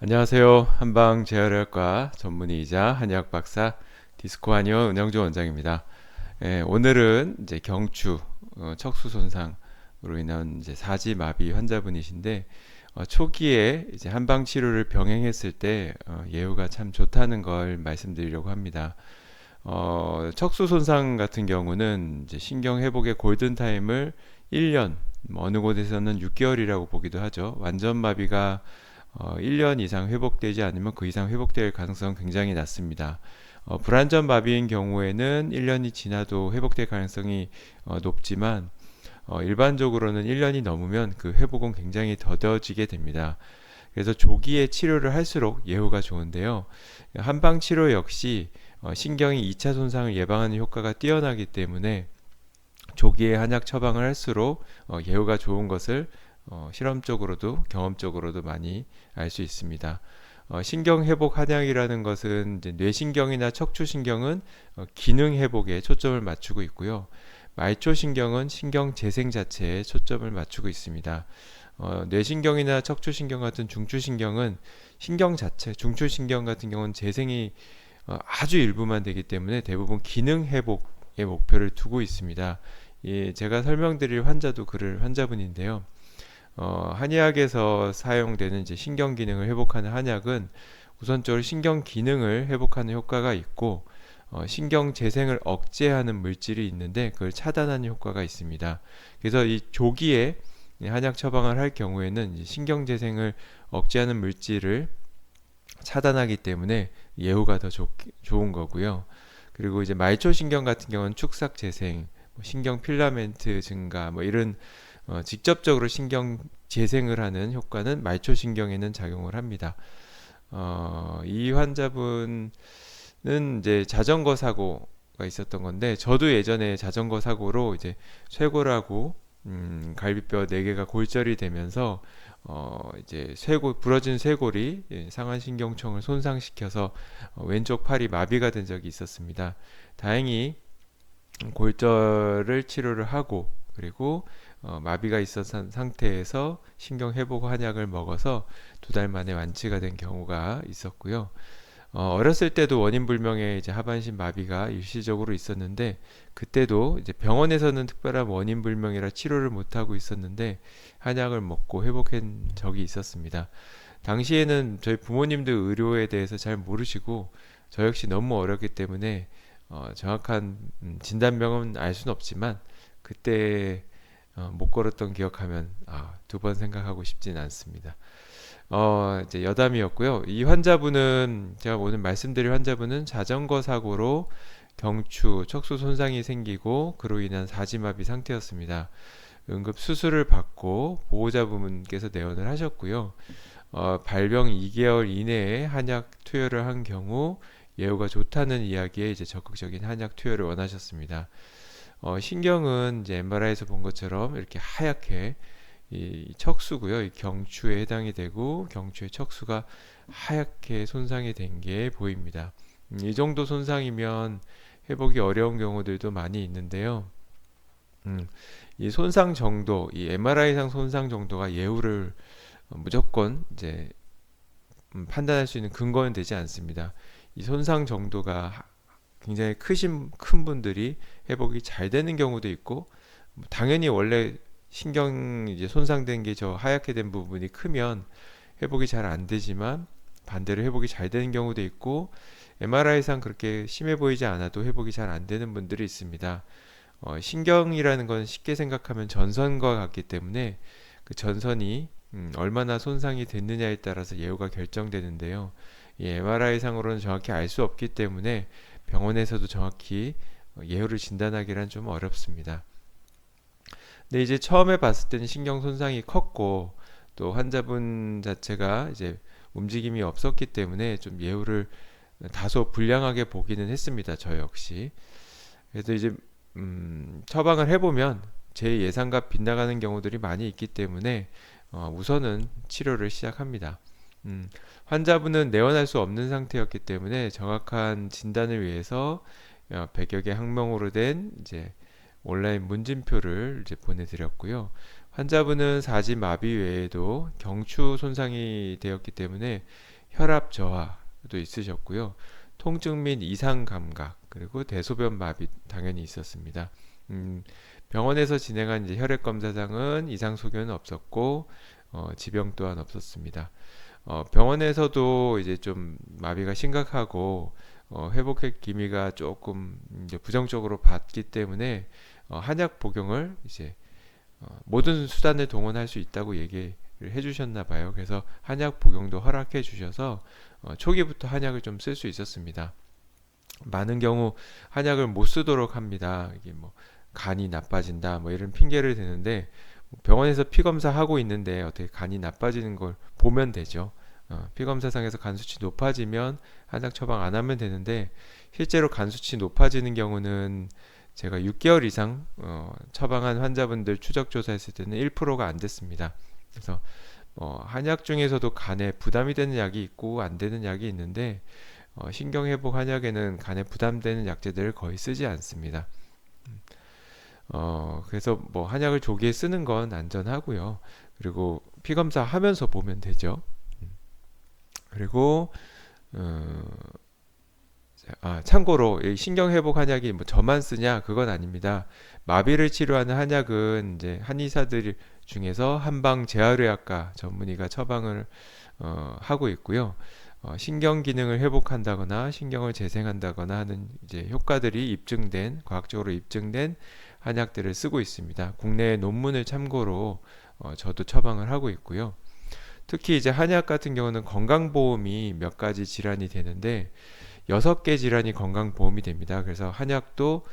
안녕하세요. 한방 재활의학과 전문의이자 한의학 박사 디스코 한의원 은영조 원장입니다. 오늘은 이제 경추, 척수 손상으로 인한 이제 사지마비 환자분이신데 초기에 이제 한방 치료를 병행했을 때 예후가 참 좋다는 걸 말씀드리려고 합니다. 척수 손상 같은 경우는 이제 신경 회복의 골든 타임을 1년, 어느 곳에서는 6개월이라고 보기도 하죠. 완전 마비가 1년 이상 회복되지 않으면 그 이상 회복될 가능성은 굉장히 낮습니다. 불완전 마비인 경우에는 1년이 지나도 회복될 가능성이 높지만 일반적으로는 1년이 넘으면 그 회복은 굉장히 더뎌지게 됩니다. 그래서 조기에 치료를 할수록 예후가 좋은데요. 한방 치료 역시 신경이 2차 손상을 예방하는 효과가 뛰어나기 때문에 조기에 한약 처방을 할수록 예후가 좋은 것을 실험적으로도 경험적으로도 많이 알 수 있습니다. 신경 회복 한약이라는 것은 이제 뇌신경이나 척추신경은 기능 회복에 초점을 맞추고 있고요. 말초신경은 신경 재생 자체에 초점을 맞추고 있습니다. 뇌신경이나 척추신경 같은 중추신경은 신경 자체, 중추신경 같은 경우는 재생이 아주 일부만 되기 때문에 대부분 기능 회복의 목표를 두고 있습니다. 제가 설명드릴 환자도 그럴 환자분인데요. 한의학에서 사용되는 이제 신경 기능을 회복하는 한약은 우선적으로 신경 기능을 회복하는 효과가 있고 신경 재생을 억제하는 물질이 있는데 그걸 차단하는 효과가 있습니다. 그래서 이 조기에 한약 처방을 할 경우에는 이제 신경 재생을 억제하는 물질을 차단하기 때문에 예후가 더 좋은 거고요. 그리고 이제 말초신경 같은 경우는 축삭 재생, 신경 필라멘트 증가 뭐 이런 직접적으로 신경 재생을 하는 효과는 말초신경에는 작용을 합니다. 이 환자분은 이제 자전거 사고가 있었던 건데 저도 예전에 자전거 사고로 이제 쇄골하고 갈비뼈 4개가 골절이 되면서 이제 부러진 쇄골이 상완신경청을 손상시켜서 왼쪽 팔이 마비가 된 적이 있었습니다. 다행히 골절을 치료를 하고 그리고 마비가 있었던 상태에서 신경 회복 한약을 먹어서 2달 만에 완치가 된 경우가 있었고요. 어렸을 때도 원인 불명의 이제 하반신 마비가 일시적으로 있었는데 그때도 이제 병원에서는 특별한 원인 불명이라 치료를 못 하고 있었는데 한약을 먹고 회복한 적이 있었습니다. 당시에는 저희 부모님도 의료에 대해서 잘 모르시고 저 역시 너무 어렸기 때문에 정확한 진단명은 알 수는 없지만 그때 못 걸었던 기억하면 2번 생각하고 싶진 않습니다. 이제 여담이었고요. 이 환자분은 제가 오늘 말씀드릴 환자분은 자전거 사고로 경추, 척수 손상이 생기고 그로 인한 사지마비 상태였습니다. 응급 수술을 받고 보호자분께서 내원을 하셨고요. 발병 2개월 이내에 한약 투여를 한 경우 예후가 좋다는 이야기에 이제 적극적인 한약 투여를 원하셨습니다. 신경은 이제 MRI에서 본 것처럼 이렇게 하얗게 이 척수고요. 이 경추에 해당이 되고 경추의 척수가 하얗게 손상이 된 게 보입니다. 이 정도 손상이면 회복이 어려운 경우들도 많이 있는데요. 이 손상 정도, 이 MRI상 손상 정도가 예후를 무조건 이제 판단할 수 있는 근거는 되지 않습니다. 이 손상 정도가 굉장히 큰 분들이 회복이 잘 되는 경우도 있고 당연히 원래 신경 이제 손상된 게 저 하얗게 된 부분이 크면 회복이 잘 안 되지만 반대로 회복이 잘 되는 경우도 있고 MRI상 그렇게 심해 보이지 않아도 회복이 잘 안 되는 분들이 있습니다. 신경이라는 건 쉽게 생각하면 전선과 같기 때문에 그 전선이 얼마나 손상이 됐느냐에 따라서 예후가 결정되는데요. 이 MRI상으로는 정확히 알 수 없기 때문에 병원에서도 정확히 예후를 진단하기란 좀 어렵습니다. 근데 이제 처음에 봤을 때는 신경 손상이 컸고 또 환자분 자체가 이제 움직임이 없었기 때문에 좀 예후를 다소 불량하게 보기는 했습니다. 저 역시. 그래서 이제 처방을 해보면 제 예상과 빗나가는 경우들이 많이 있기 때문에 우선은 치료를 시작합니다. 환자분은 내원할 수 없는 상태였기 때문에 정확한 진단을 위해서 100여 개 항목으로 된 이제 온라인 문진표를 이제 보내드렸고요. 환자분은 사지마비 외에도 경추 손상이 되었기 때문에 혈압 저하도 있으셨고요. 통증 및 이상 감각, 그리고 대소변 마비 당연히 있었습니다. 병원에서 진행한 이제 혈액 검사상은 이상 소견은 없었고 지병 또한 없었습니다. 병원에서도 이제 좀 마비가 심각하고 회복의 기미가 조금 이제 부정적으로 봤기 때문에 한약 복용을 이제 모든 수단을 동원할 수 있다고 얘기를 해주셨나 봐요. 그래서 한약 복용도 허락해 주셔서 초기부터 한약을 좀 쓸 수 있었습니다. 많은 경우 한약을 못 쓰도록 합니다. 이게 뭐 간이 나빠진다 뭐 이런 핑계를 대는데 병원에서 피 검사하고 있는데 어떻게 간이 나빠지는 걸 보면 되죠. 피 검사상에서 간 수치 높아지면 한약 처방 안 하면 되는데 실제로 간 수치 높아지는 경우는 제가 6개월 이상 처방한 환자분들 추적 조사했을 때는 1%가 안 됐습니다. 그래서 한약 중에서도 간에 부담이 되는 약이 있고 안 되는 약이 있는데 신경회복 한약에는 간에 부담되는 약제들을 거의 쓰지 않습니다. 그래서 뭐 한약을 조기에 쓰는 건 안전하고요. 그리고 피검사 하면서 보면 되죠. 그리고 참고로 이 신경회복 한약이 뭐 저만 쓰냐 그건 아닙니다. 마비를 치료하는 한약은 이제 한의사들 중에서 한방 재활의학과 전문의가 처방을 하고 있고요. 신경 기능을 회복한다거나 신경을 재생한다거나 하는 이제 효과들이 입증된 과학적으로 입증된 한약들을 쓰고 있습니다. 국내 논문을 참고로 저도 처방을 하고 있고요. 특히 이제 한약 같은 경우는 건강보험이 몇 가지 질환이 되는데 6개 질환이 건강보험이 됩니다. 그래서 한약도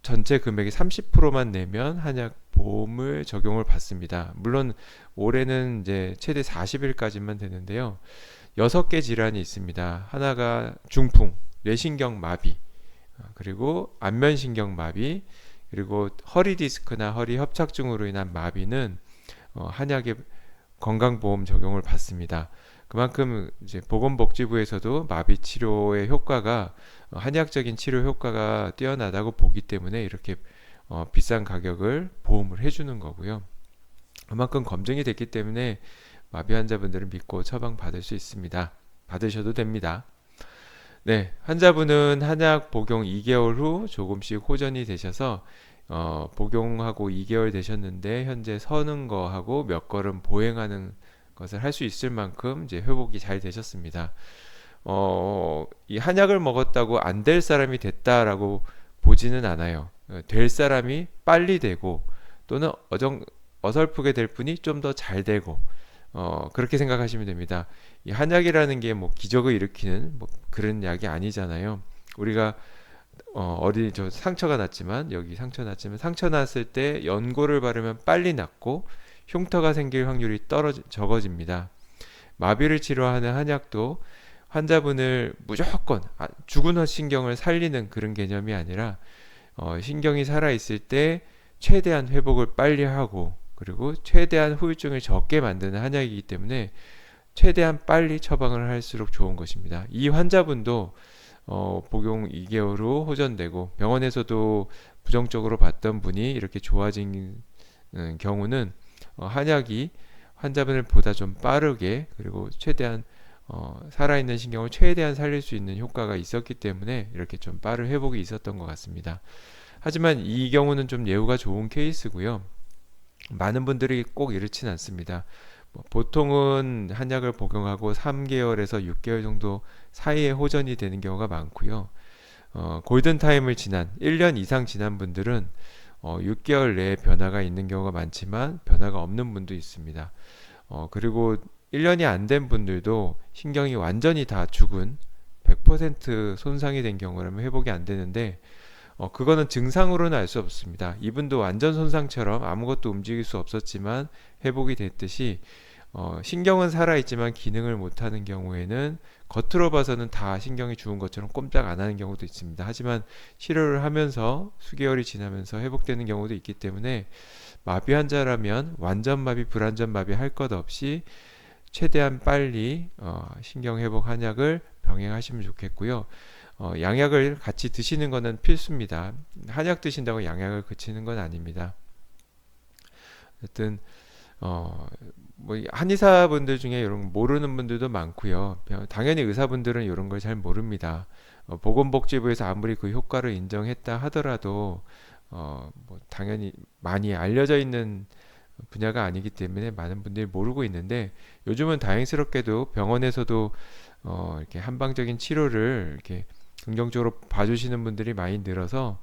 전체 금액의 30%만 내면 한약 보험을 적용을 받습니다. 물론 올해는 이제 최대 40일까지만 되는데요. 6개 질환이 있습니다. 하나가 중풍, 뇌신경 마비, 그리고 안면신경 마비, 그리고 허리 디스크나 허리 협착증으로 인한 마비는 한약의 건강보험 적용을 받습니다. 그만큼 이제 보건복지부에서도 마비 치료의 효과가 한의학적인 치료 효과가 뛰어나다고 보기 때문에 이렇게 비싼 가격을 보험을 해주는 거고요. 그만큼 검증이 됐기 때문에 마비 환자분들은 믿고 처방 받을 수 있습니다. 받으셔도 됩니다. 네, 환자분은 한약 복용 2개월 후 조금씩 호전이 되셔서 복용하고 2개월 되셨는데 현재 서는 거하고 몇 걸음 보행하는 것을 할 수 있을 만큼 이제 회복이 잘 되셨습니다. 이 한약을 먹었다고 안 될 사람이 됐다라고 보지는 않아요. 될 사람이 빨리 되고 또는 어설프게 될 분이 좀 더 잘 되고 그렇게 생각하시면 됩니다. 이 한약이라는 게 뭐 기적을 일으키는 뭐 그런 약이 아니잖아요. 우리가 어디 저 상처가 났지만 여기 상처 났지만 상처 났을 때 연고를 바르면 빨리 낫고 흉터가 생길 확률이 적어집니다. 마비를 치료하는 한약도 환자분을 무조건 죽은 신경을 살리는 그런 개념이 아니라 신경이 살아있을 때 최대한 회복을 빨리 하고 그리고 최대한 후유증을 적게 만드는 한약이기 때문에 최대한 빨리 처방을 할수록 좋은 것입니다. 이 환자분도 복용 2개월 후 호전되고 병원에서도 부정적으로 봤던 분이 이렇게 좋아진 경우는 한약이 환자분을 보다 좀 빠르게 그리고 최대한 살아있는 신경을 최대한 살릴 수 있는 효과가 있었기 때문에 이렇게 좀 빠른 회복이 있었던 것 같습니다. 하지만 이 경우는 좀 예후가 좋은 케이스고요. 많은 분들이 꼭 이렇진 않습니다. 보통은 한약을 복용하고 3개월에서 6개월 정도 사이에 호전이 되는 경우가 많고요. 골든타임을 지난 1년 이상 지난 분들은 6개월 내에 변화가 있는 경우가 많지만 변화가 없는 분도 있습니다. 그리고 1년이 안 된 분들도 신경이 완전히 다 죽은 100% 손상이 된 경우라면 회복이 안 되는데 그거는 증상으로는 알 수 없습니다. 이분도 완전 손상처럼 아무것도 움직일 수 없었지만 회복이 됐듯이 신경은 살아있지만 기능을 못하는 경우에는 겉으로 봐서는 다 신경이 죽은 것처럼 꼼짝 안 하는 경우도 있습니다. 하지만 치료를 하면서 수개월이 지나면서 회복되는 경우도 있기 때문에 마비 환자라면 완전 마비, 불완전 마비 할 것 없이 최대한 빨리 신경 회복 한약을 병행하시면 좋겠고요. 양약을 같이 드시는 것은 필수입니다. 한약 드신다고 양약을 그치는 건 아닙니다. 하여튼 뭐 한의사분들 중에 이런 거 모르는 분들도 많고요. 당연히 의사분들은 이런 걸 잘 모릅니다. 보건복지부에서 아무리 그 효과를 인정했다 하더라도 뭐 당연히 많이 알려져 있는 분야가 아니기 때문에 많은 분들이 모르고 있는데, 요즘은 다행스럽게도 병원에서도 이렇게 한방적인 치료를 이렇게 긍정적으로 봐주시는 분들이 많이 늘어서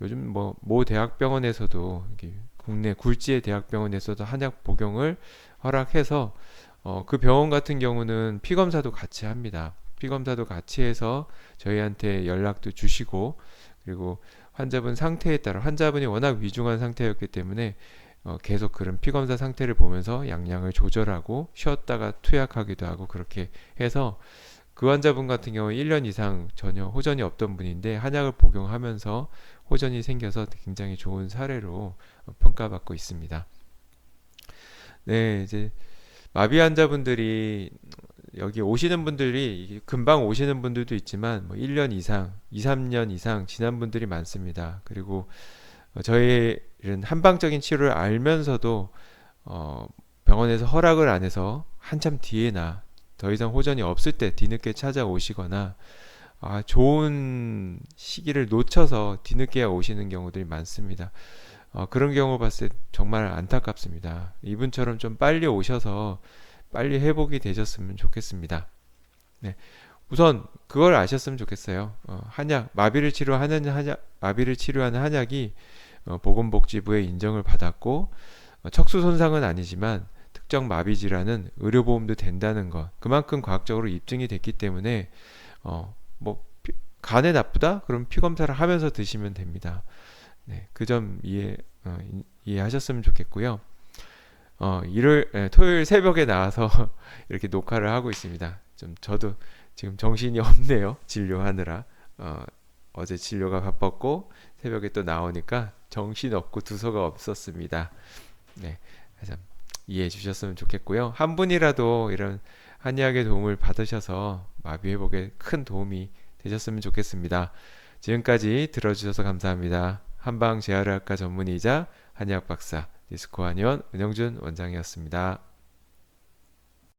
요즘 뭐 모 대학병원에서도 이렇게 국내 굴지의 대학병원에서도 한약 복용을 허락해서 그 병원 같은 경우는 피검사도 같이 합니다. 피검사도 같이 해서 저희한테 연락도 주시고, 그리고 환자분 상태에 따라, 환자분이 워낙 위중한 상태였기 때문에 계속 그런 피검사 상태를 보면서 양량을 조절하고 쉬었다가 투약하기도 하고, 그렇게 해서 그 환자분 같은 경우 1년 이상 전혀 호전이 없던 분인데 한약을 복용하면서 호전이 생겨서 굉장히 좋은 사례로 평가받고 있습니다. 네, 이제 마비 환자분들이 여기 오시는 분들이 금방 오시는 분들도 있지만 뭐 1년 이상, 2, 3년 이상 지난 분들이 많습니다. 그리고 저희는 한방적인 치료를 알면서도 어, 병원에서 허락을 안 해서 한참 뒤에나 더 이상 호전이 없을 때 뒤늦게 찾아오시거나, 좋은 시기를 놓쳐서 뒤늦게 오시는 경우들이 많습니다. 그런 경우 봤을 때 정말 안타깝습니다. 이분처럼 좀 빨리 오셔서 빨리 회복이 되셨으면 좋겠습니다. 네. 우선 그걸 아셨으면 좋겠어요. 한약, 마비를 치료하는 한약이 보건복지부의 인정을 받았고, 척수 손상은 아니지만 특정 마비 질환은 의료보험도 된다는 것, 그만큼 과학적으로 입증이 됐기 때문에 뭐 간에 나쁘다? 그럼 피검사를 하면서 드시면 됩니다. 네, 그 점 이해하셨으면 좋겠고요. 토요일 새벽에 나와서 이렇게 녹화를 하고 있습니다. 좀 저도 지금 정신이 없네요. 진료하느라. 어제 진료가 바빴고 새벽에 또 나오니까 정신 없고 두서가 없었습니다. 네, 그래서 이해해 주셨으면 좋겠고요. 한 분이라도 이런 한의학의 도움을 받으셔서 마비 회복에 큰 도움이 되셨으면 좋겠습니다. 지금까지 들어주셔서 감사합니다. 한방 재활의학과 전문의이자 한의학 박사, 디스코 한의원 은영준 원장이었습니다.